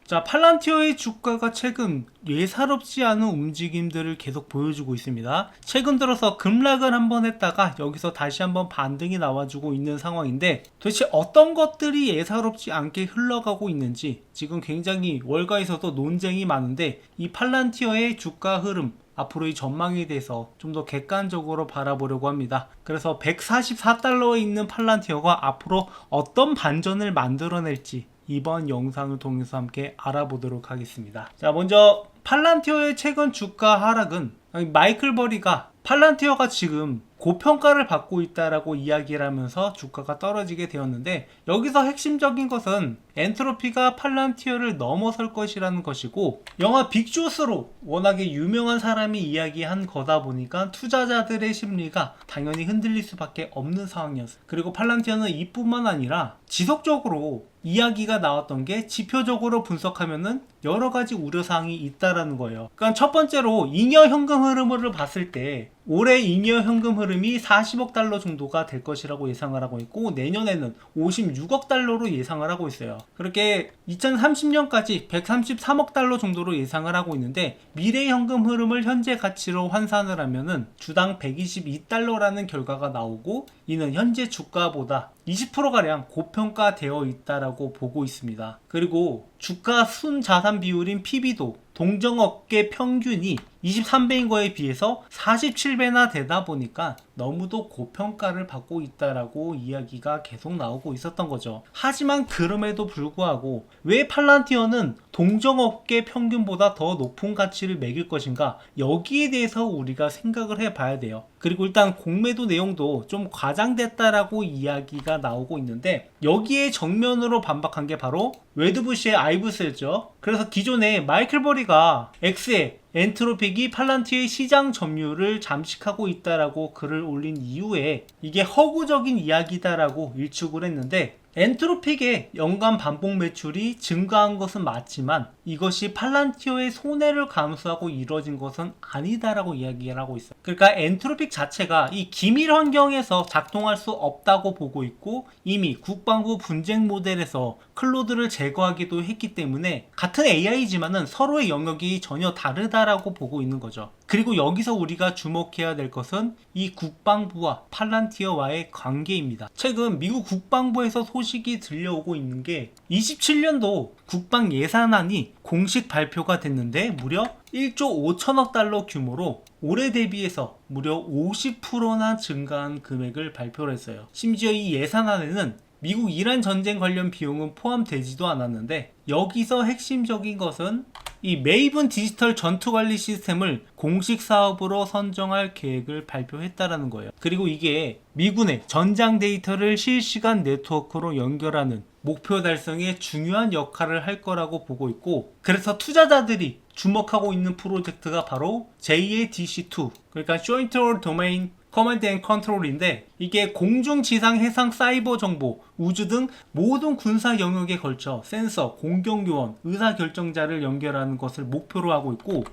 자, 팔란티어의 주가가 최근 예사롭지 않은 움직임들을 계속 보여주고 있습니다. 최근 들어서 급락을 한번 했다가 여기서 다시 한번 반등이 나와주고 있는 상황인데, 도대체 어떤 것들이 예사롭지 않게 흘러가고 있는지 지금 굉장히 월가에서도 논쟁이 많은데, 이 팔란티어의 주가 흐름 앞으로의 전망에 대해서 좀 더 객관적으로 바라보려고 합니다. 그래서 144달러에 있는 팔란티어가 앞으로 어떤 반전을 만들어낼지 이번 영상을 통해서 함께 알아보도록 하겠습니다. 자, 먼저 팔란티어의 최근 주가 하락은 마이클 버리가 팔란티어가 지금 고평가를 받고 있다라고 이야기를 하면서 주가가 떨어지게 되었는데, 여기서 핵심적인 것은 엔트로피가 팔란티어를 넘어설 것이라는 것이고, 영화 빅쇼스로 워낙에 유명한 사람이 이야기한 거다 보니까 투자자들의 심리가 당연히 흔들릴 수밖에 없는 상황이었어요. 그리고 팔란티어는 이뿐만 아니라 지속적으로 이야기가 나왔던 게, 지표적으로 분석하면은 여러 가지 우려사항이 있다라는 거예요. 그러니까 첫 번째로 잉여 현금 흐름을 봤을 때 올해 잉여 현금 흐름이 40억 달러 정도가 될 것이라고 예상을 하고 있고, 내년에는 56억 달러로 예상을 하고 있어요. 그렇게 2030년까지 133억 달러 정도로 예상을 하고 있는데, 미래 현금 흐름을 현재 가치로 환산을 하면은 주당 122달러라는 결과가 나오고, 이는 현재 주가보다 20%가량 고평가되어 있다라고 보고 있습니다. 그리고 주가 순자산 비율인 PB도 동종업계 평균이 23배인 거에 비해서 47배나 되다 보니까 너무도 고평가를 받고 있다라고 이야기가 계속 나오고 있었던 거죠. 하지만 그럼에도 불구하고 왜 팔란티어는 동종업계 평균보다 더 높은 가치를 매길 것인가, 여기에 대해서 우리가 생각을 해봐야 돼요. 그리고 일단 공매도 내용도 좀 과장됐다라고 이야기가 나오고 있는데, 여기에 정면으로 반박한 게 바로 웨드부시의 아이브셀죠. 그래서 기존에 마이클 버리가 X에 엔트로픽이 팔란티어의 시장 점유율을 잠식하고 있다라고 글을 올린 이후에 이게 허구적인 이야기다라고 일축을 했는데, 엔트로픽의 연간 반복 매출이 증가한 것은 맞지만 이것이 팔란티어의 손해를 감수하고 이루어진 것은 아니다라고 이야기를 하고 있어요. 그러니까 엔트로픽 자체가 이 기밀 환경에서 작동할 수 없다고 보고 있고, 이미 국방부 분쟁 모델에서 클로드를 제거하기도 했기 때문에 같은 AI지만은 서로의 영역이 전혀 다르다라고 보고 있는 거죠. 그리고 여기서 우리가 주목해야 될 것은 이 국방부와 팔란티어와의 관계입니다. 최근 미국 국방부에서 소식이 들려오고 있는 게, 27년도 국방 예산안이 공식 발표가 됐는데 무려 1조 5천억 달러 규모로 올해 대비해서 무려 50%나 증가한 금액을 발표를 했어요. 심지어 이 예산안에는 미국 이란 전쟁 관련 비용은 포함되지도 않았는데, 여기서 핵심적인 것은 이 메이븐 디지털 전투관리 시스템을 공식 사업으로 선정할 계획을 발표했다라는 거예요. 그리고 이게 미군의 전장 데이터를 실시간 네트워크로 연결하는 목표 달성에 중요한 역할을 할 거라고 보고 있고, 그래서 투자자들이 주목하고 있는 프로젝트가 바로 JADC2, 그러니까 Joint Domain 커맨드 앤 컨트롤인데, 이게 공중, 지상, 해상, 사이버 정보, 우주 등 모든 군사 영역에 걸쳐 센서, 공격요원, 의사결정자를 연결하는 것을 목표로 하고 있고,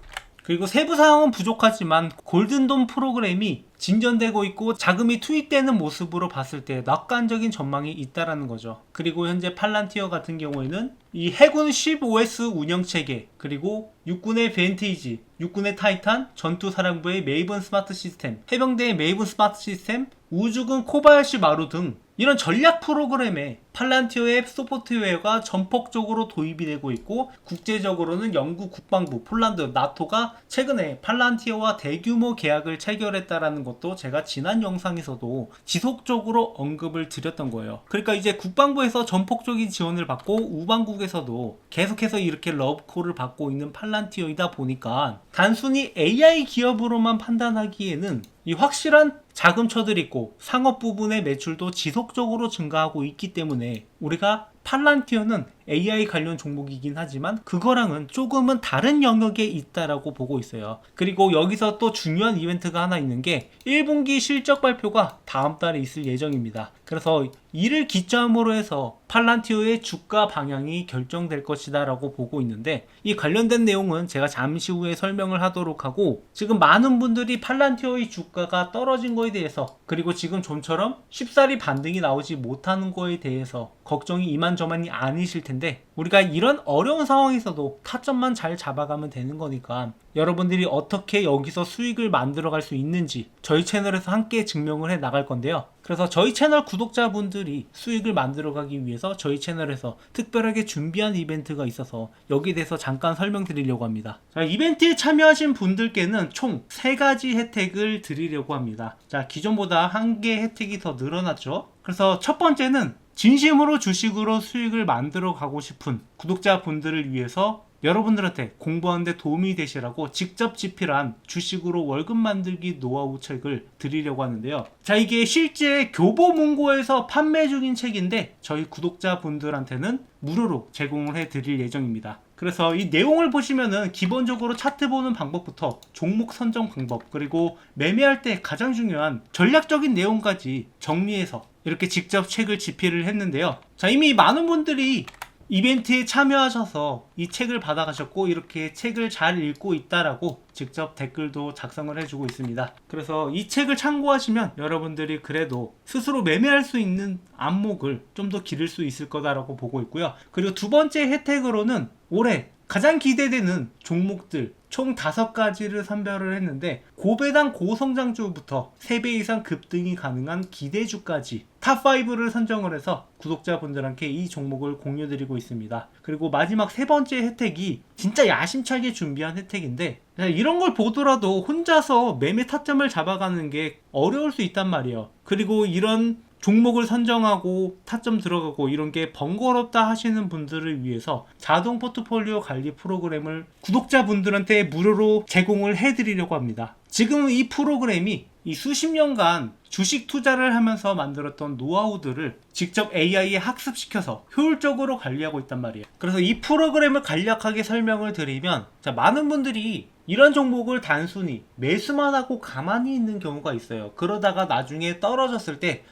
그리고 세부 사항은 부족하지만 골든돔 프로그램이 진전되고 있고 자금이 투입되는 모습으로 봤을 때 낙관적인 전망이 있다라는 거죠. 그리고 현재 팔란티어 같은 경우에는 이 해군 SHIP-OS 운영체계, 그리고 육군의 벤테이지, 육군의 타이탄, 전투사령부의 메이븐 스마트 시스템, 해병대의 메이븐 스마트 시스템, 우주군 코바야시 마루 등 이런 전략 프로그램에 팔란티어의 소프트웨어가 전폭적으로 도입이 되고 있고, 국제적으로는 영국 국방부, 폴란드, 나토가 최근에 팔란티어와 대규모 계약을 체결했다라는 것도 제가 지난 영상에서도 지속적으로 언급을 드렸던 거예요. 그러니까 이제 국방부에서 전폭적인 지원을 받고 우방국에서도 계속해서 이렇게 러브콜을 받고 있는 팔란티어이다 보니까 단순히 AI 기업으로만 판단하기에는 이 확실한 자금처들이 있고 상업 부분의 매출도 지속적으로 증가하고 있기 때문에 우리가 팔란티어는 AI 관련 종목이긴 하지만 그거랑은 조금은 다른 영역에 있다라고 보고 있어요. 그리고 여기서 또 중요한 이벤트가 하나 있는 게 1분기 실적 발표가 다음 달에 있을 예정입니다. 그래서 이를 기점으로 해서 팔란티어의 주가 방향이 결정될 것이다 라고 보고 있는데, 이 관련된 내용은 제가 잠시 후에 설명을 하도록 하고, 지금 많은 분들이 팔란티어의 주가가 떨어진 거에 대해서, 그리고 지금 좀처럼 쉽사리 반등이 나오지 못하는 거에 대해서 걱정이 이만저만이 아니실 텐데, 텐데, 우리가 이런 어려운 상황에서도 타점만 잘 잡아가면 되는 거니까 여러분들이 어떻게 여기서 수익을 만들어 갈 수 있는지 저희 채널에서 함께 증명을 해 나갈 건데요. 그래서 저희 채널 구독자분들이 수익을 만들어 가기 위해서 저희 채널에서 특별하게 준비한 이벤트가 있어서 여기에 대해서 잠깐 설명드리려고 합니다. 자, 이벤트에 참여하신 분들께는 총 3가지 혜택을 드리려고 합니다. 자, 기존보다 1개 혜택이 더 늘어났죠. 그래서 첫 번째는 진심으로 주식으로 수익을 만들어 가고 싶은 구독자분들을 위해서 여러분들한테 공부하는데 도움이 되시라고 직접 집필한 주식으로 월급 만들기 노하우 책을 드리려고 하는데요. 자, 이게 실제 교보문고에서 판매 중인 책인데 저희 구독자분들한테는 무료로 제공을 해드릴 예정입니다. 그래서 이 내용을 보시면은 기본적으로 차트 보는 방법부터 종목 선정 방법, 그리고 매매할 때 가장 중요한 전략적인 내용까지 정리해서 이렇게 직접 책을 집필을 했는데요. 자, 이미 많은 분들이 이벤트에 참여하셔서 이 책을 받아가셨고 이렇게 책을 잘 읽고 있다라고 직접 댓글도 작성을 해주고 있습니다. 그래서 이 책을 참고하시면 여러분들이 그래도 스스로 매매할 수 있는 안목을 좀 더 기를 수 있을 거다라고 보고 있고요. 그리고 두 번째 혜택으로는 올해 가장 기대되는 종목들 총 5가지를 선별을 했는데 고배당 고성장주부터 3배 이상 급등이 가능한 기대주까지 탑5를 선정을 해서 구독자분들한테 이 종목을 공유드리고 있습니다. 그리고 마지막 3번째 혜택이 진짜 야심차게 준비한 혜택인데 이런 걸 보더라도 혼자서 매매 타점을 잡아가는 게 어려울 수 있단 말이에요. 그리고 이런 종목을 선정하고 타점 들어가고 이런 게 번거롭다 하시는 분들을 위해서 자동 포트폴리오 관리 프로그램을 구독자분들한테 무료로 제공을 해드리려고 합니다. 지금 이 프로그램이 이 수십 년간 주식 투자를 하면서 만들었던 노하우들을 직접 AI에 학습시켜서 효율적으로 관리하고 있단 말이에요. 그래서 이 프로그램을 간략하게 설명을 드리면, 자, 많은 분들이 이런 종목을 단순히 매수만 하고 가만히 있는 경우가 있어요. 그러다가 나중에 떨어졌을 때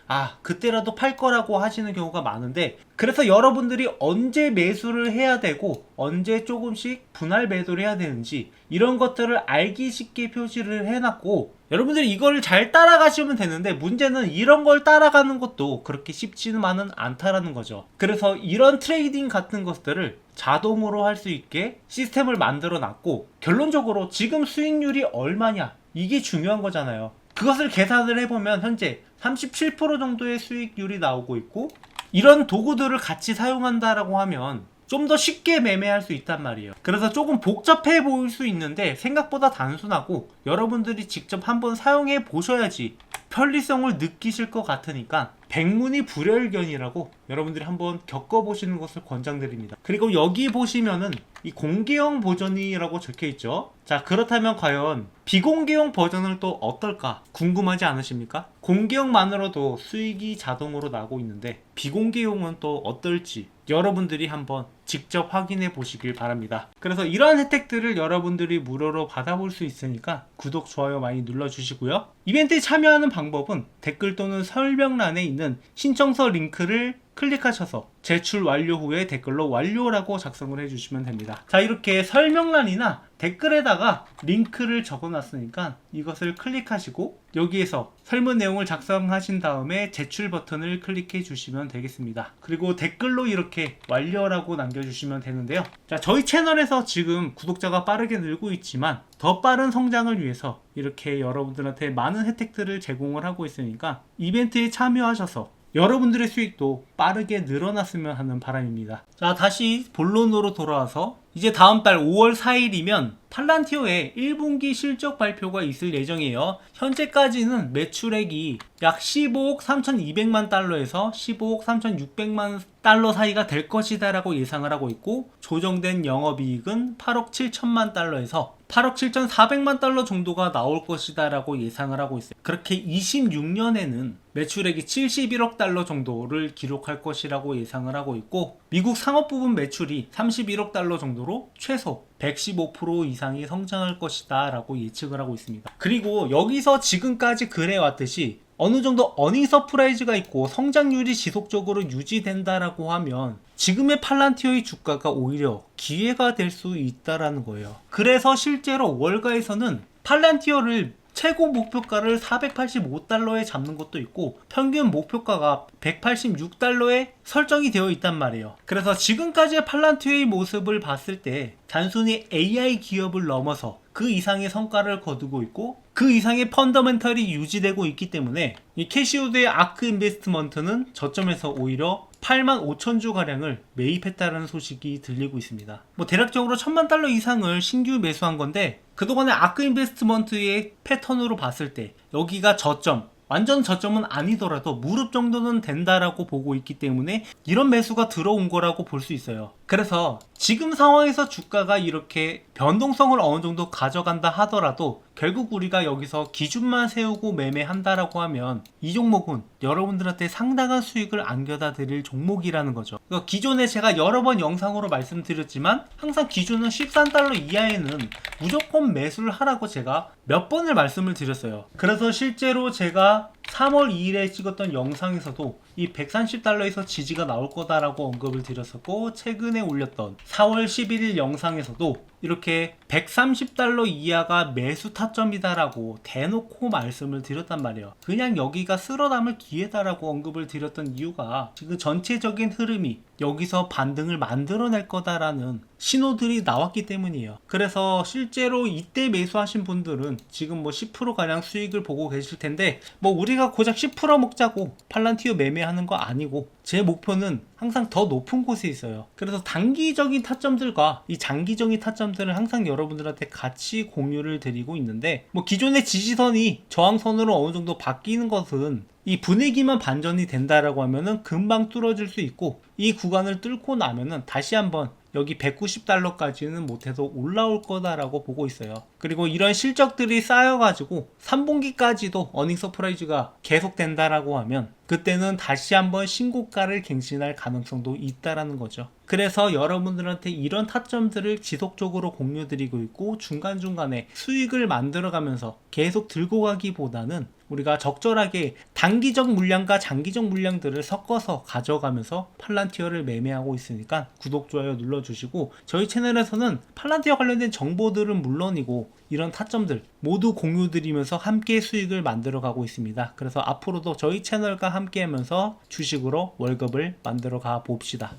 그때라도 팔 거라고 하시는 경우가 많은데, 그래서 여러분들이 언제 매수를 해야 되고 언제 조금씩 분할 매도를 해야 되는지 이런 것들을 알기 쉽게 표시를 해놨고, 여러분들이 이걸 잘 따라가시면 되는데 문제는 이런 걸 따라가는 것도 그렇게 쉽지만은 않다라는 거죠. 그래서 이런 트레이딩 같은 것들을 자동으로 할 수 있게 시스템을 만들어 놨고, 결론적으로 지금 수익률이 얼마냐 이게 중요한 거잖아요. 그것을 계산을 해보면 현재 37% 정도의 수익률이 나오고 있고, 이런 도구들을 같이 사용한다라고 하면 좀 더 쉽게 매매할 수 있단 말이에요. 그래서 조금 복잡해 보일 수 있는데 생각보다 단순하고 여러분들이 직접 한번 사용해 보셔야지 편리성을 느끼실 것 같으니까 백문이불여일견이라고 여러분들이 한번 겪어보시는 것을 권장드립니다. 그리고 여기 보시면은 이 공개형 버전이라고 적혀있죠. 자, 그렇다면 과연 비공개형 버전은 또 어떨까 궁금하지 않으십니까? 공개형만으로도 수익이 자동으로 나고 있는데 비공개형은 또 어떨지 여러분들이 한번 직접 확인해 보시길 바랍니다. 그래서 이러한 혜택들을 여러분들이 무료로 받아볼 수 있으니까 구독, 좋아요 많이 눌러주시고요. 이벤트에 참여하는 방법은 댓글 또는 설명란에 있는 신청서 링크를 클릭하셔서 제출 완료 후에 댓글로 완료라고 작성을 해주시면 됩니다. 자, 이렇게 설명란이나 댓글에다가 링크를 적어놨으니까 이것을 클릭하시고 여기에서 설문 내용을 작성하신 다음에 제출 버튼을 클릭해 주시면 되겠습니다. 그리고 댓글로 이렇게 완료라고 남겨주시면 되는데요. 자, 저희 채널에서 지금 구독자가 빠르게 늘고 있지만 더 빠른 성장을 위해서 이렇게 여러분들한테 많은 혜택들을 제공을 하고 있으니까 이벤트에 참여하셔서 여러분들의 수익도 빠르게 늘어났으면 하는 바람입니다. 자, 다시 본론으로 돌아와서 이제 다음 달 5월 4일이면 팔란티어의 1분기 실적 발표가 있을 예정이에요. 현재까지는 매출액이 약 15억 3,200만 달러에서 15억 3,600만 달러 사이가 될 것이다 라고 예상을 하고 있고, 조정된 영업이익은 8억 7천만 달러에서 8억 7,400만 달러 정도가 나올 것이다 라고 예상을 하고 있어요. 그렇게 26년에는 매출액이 71억 달러 정도를 기록할 것이라고 예상을 하고 있고, 미국 상업 부분 매출이 31억 달러 정도로 최소 115% 이상이 성장할 것이다 라고 예측을 하고 있습니다. 그리고 여기서 지금까지 그래왔듯이 어느 정도 어닝 서프라이즈가 있고 성장률이 지속적으로 유지된다라고 하면 지금의 팔란티어의 주가가 오히려 기회가 될 수 있다라는 거예요. 그래서 실제로 월가에서는 팔란티어를 최고 목표가를 485달러에 잡는 것도 있고 평균 목표가가 186달러에 설정이 되어 있단 말이에요. 그래서 지금까지의 팔란티어의 모습을 봤을 때 단순히 AI 기업을 넘어서 그 이상의 성과를 거두고 있고 그 이상의 펀더멘털이 유지되고 있기 때문에 이 캐시우드의 아크 인베스트먼트는 저점에서 오히려 85,000주 가량을 매입했다는 소식이 들리고 있습니다. 뭐 대략적으로 1000만 달러 이상을 신규 매수한 건데 그동안의 아크 인베스트먼트의 패턴으로 봤을 때 여기가 저점, 완전 저점은 아니더라도 무릎 정도는 된다라고 보고 있기 때문에 이런 매수가 들어온 거라고 볼 수 있어요. 그래서 지금 상황에서 주가가 이렇게 변동성을 어느 정도 가져간다 하더라도 결국 우리가 여기서 기준만 세우고 매매한다라고 하면 이 종목은 여러분들한테 상당한 수익을 안겨다 드릴 종목이라는 거죠. 기존에 제가 여러 번 영상으로 말씀드렸지만 항상 기준은 13달러 이하에는 무조건 매수를 하라고 제가 몇 번을 말씀을 드렸어요. 그래서 실제로 제가 3월 2일에 찍었던 영상에서도 이 130달러에서 지지가 나올 거다라고 언급을 드렸었고 최근에 올렸던 4월 11일 영상에서도 이렇게 130달러 이하가 매수 타점이다라고 대놓고 말씀을 드렸단 말이에요. 그냥 여기가 쓸어담을 기회다라고 언급을 드렸던 이유가 지금 전체적인 흐름이 여기서 반등을 만들어낼 거다라는 신호들이 나왔기 때문이에요. 그래서 실제로 이때 매수하신 분들은 지금 뭐 10%가량 수익을 보고 계실 텐데 뭐 우리가 고작 10% 먹자고 팔란티어 매매하는 거 아니고 제 목표는 항상 더 높은 곳에 있어요. 그래서 단기적인 타점들과 이 장기적인 타점들을 항상 여러분들한테 같이 공유를 드리고 있는데 뭐 기존의 지지선이 저항선으로 어느 정도 바뀌는 것은 이 분위기만 반전이 된다라고 하면은 금방 뚫어질 수 있고 이 구간을 뚫고 나면은 다시 한번 여기 190달러까지는 못해도 올라올 거다라고 보고 있어요. 그리고 이런 실적들이 쌓여가지고 3분기까지도 어닝 서프라이즈가 계속된다라고 하면 그때는 다시 한번 신고가를 갱신할 가능성도 있다라는 거죠. 그래서 여러분들한테 이런 타점들을 지속적으로 공유드리고 있고 중간중간에 수익을 만들어가면서 계속 들고 가기보다는 우리가 적절하게 단기적 물량과 장기적 물량들을 섞어서 가져가면서 팔란티어를 매매하고 있으니까 구독, 좋아요 눌러주시고 저희 채널에서는 팔란티어 관련된 정보들은 물론이고 이런 타점들 모두 공유드리면서 함께 수익을 만들어 가고 있습니다. 그래서 앞으로도 저희 채널과 함께 하면서 주식으로 월급을 만들어 가 봅시다.